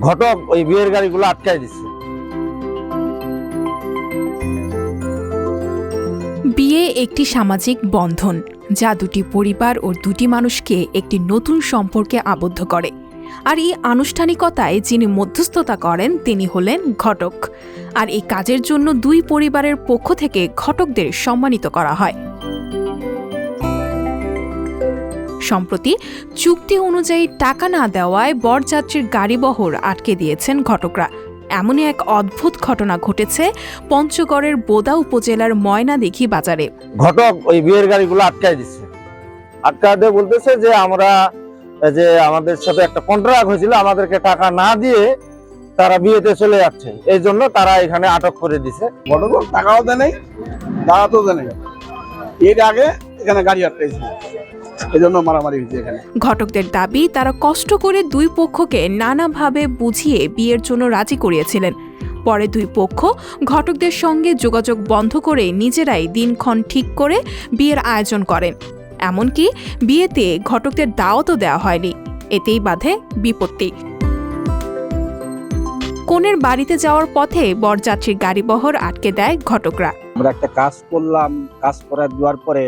ঘটক ওই বিয়ের গাড়িগুলো আটকাই দিচ্ছে। বিয়ে একটি সামাজিক বন্ধন যা দুটি পরিবার ও দুটি মানুষকে একটি নতুন সম্পর্কে আবদ্ধ করে। আর এই আনুষ্ঠানিকতায় যিনি মধ্যস্থতা করেন তিনি হলেন ঘটক। আর এই কাজের জন্য দুই পরিবারের পক্ষ থেকে ঘটকদের সম্মানিত করা হয়। সম্প্রতি চুক্তি অনুযায়ী টাকা না দেওয়ায় বরযাত্রীর গাড়িবহর আটকে দিয়েছেন ঘটকরা। এমনই এক অদ্ভুত ঘটনা ঘটেছে পঞ্চগড়ের বোদা উপজেলার ময়নাদিঘি বাজারে। ঘটক ওই বিয়ের গাড়িগুলো আটকাই দিচ্ছে। আটকাই দিয়ে বলতেছে যে আমাদের সাথে একটা কন্ট্রাক্ট হয়েছিল, আমাদেরকে টাকা না দিয়ে তারা বিয়েতে চলে যাচ্ছে, এই জন্য তারা এখানে আটক করে দিছে। ঘটক টাকাও দেয় নাই, দাঁড়াতেও দেয় নাই, এর আগে এখানে গাড়ি আটকাইছে, এই জন্য মারামারি হয়েছে এখানে। ঘটকদের দাবি তারা কষ্ট করে দুই পক্ষকে নানাভাবে বুঝিয়ে বিয়ের জন্য রাজি করিয়েছিলেন। পরে দুই পক্ষ ঘটকদের সঙ্গে যোগাযোগ বন্ধ করে নিজেরাই দিনক্ষণ ঠিক করে বিয়ের আয়োজন করেন। এমনকি বিয়েতে ঘটকদের দাওয়াতও দেওয়া হয়নি। এতেই বাধে বিপত্তি। কনের বাড়িতে যাওয়ার পথে বরযাত্রীর গাড়িবহর আটকে দেয় ঘটকরা। আমরা একটা কাজ করলাম, কাজ করে দেওয়ার পরে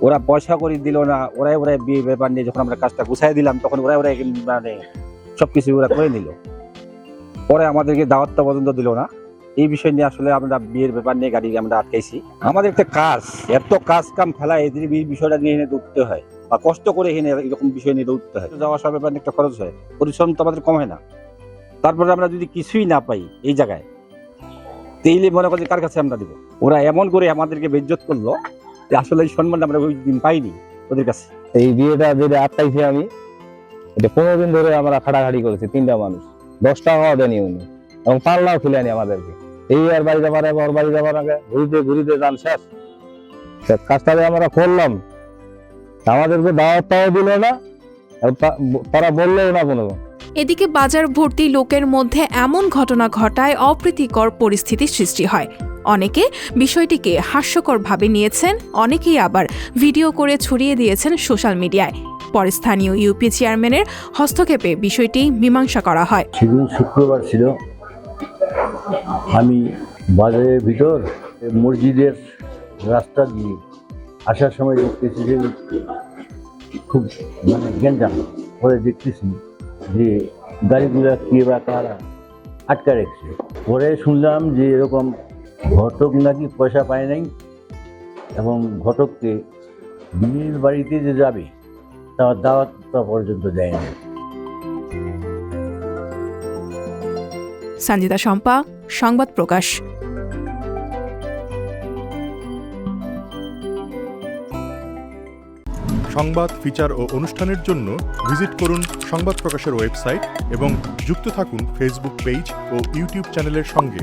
ওরা পয়সা করে দিল না, ওরাই বিয়ে ব্যাপার নিয়ে যখন আমরা কাজটা গুছাই দিলাম তখন ওরাই মানে সবকিছু ওরা করে নিল। পরে আমাদেরকে দাওয়াতটা পর্যন্ত দিল না। এই বিষয় নিয়ে আসলে আমরা বিয়ের ব্যাপার নিয়ে গাড়ি আমরা আটকাইছি। আমাদের একটা কাজ, এত কাজ কাম ফেলা এদের এই বিষয়টা নিয়ে এনে উঠতে হয় বা কষ্ট করে এনে এরকম বিষয় নিয়ে উঠতে হয়। যাওয়া সব ব্যাপার একটা খরচ হয়, পরিশ্রম তো আমাদের কম হয় না। তারপরে আমরা যদি কিছুই না পাই এই জায়গায়, তাইলে মনে করি কার কাছে আমরা দিব। ওরা এমন করে আমাদেরকে বেইজ্জত করলো, আসলে এই সম্মান আমরা ওই দিন পাইনি ওদের কাছে। এই বিয়েটা যেটা আটকাইছি আমি, এটা 15 দিন ধরে আমরা খাটাখাটি করেছি, 3টা মানুষ, 10 টাকাও দেয়নি উনি, এবং পাল্লাও খুলেনি আমাদেরকে। এই আর বাড়ি যাবার আগে, ওর বাড়ি যাবার আগে ঘুরিতে যান শেষ। কাজটা আমরা করলাম, আমাদেরকে দাওয়াতটাও দিল না, তারা বললেও না কোনো। এদিকে বাজার ভর্তি লোকের মধ্যে এমন ঘটনা ঘটায় অপ্রীতিকর পরিস্থিতির সৃষ্টি হয়। অনেকে বিষয়টিকে হাস্যকরভাবে নিয়েছেন, অনেকেই আবার ভিডিও করে ছড়িয়ে দিয়েছেন সোশ্যাল মিডিয়ায়। পরে স্থানীয় ইউপি চেয়ারম্যানের হস্তক্ষেপে বিষয়টি মীমাংসা করা হয়। সেদিন শুক্রবার ছিল, আমি বাজারের ভিতর মসজিদের রাস্তা দিয়ে আসার সময় দেখতেছি যে খুব গ্যাঞ্জাম পরে দেখতেছি যে গাড়িগুলা কে বা কারা আটকা রেখেছে। পরে শুনলাম যে এরকম ঘটক নাকি পয়সা পায় নাই এবং ঘটককে বিয়ের বাড়িতে যে যাবে তার দাওয়াতটা পর্যন্ত দেয় না। সঞ্জিতা শম্পা, সংবাদ প্রকাশ। সংবাদ, ফিচার ও অনুষ্ঠানের জন্য ভিজিট করুন সংবাদ প্রকাশের ওয়েবসাইট এবং যুক্ত থাকুন ফেসবুক পেজ ও ইউটিউব চ্যানেলের সঙ্গে।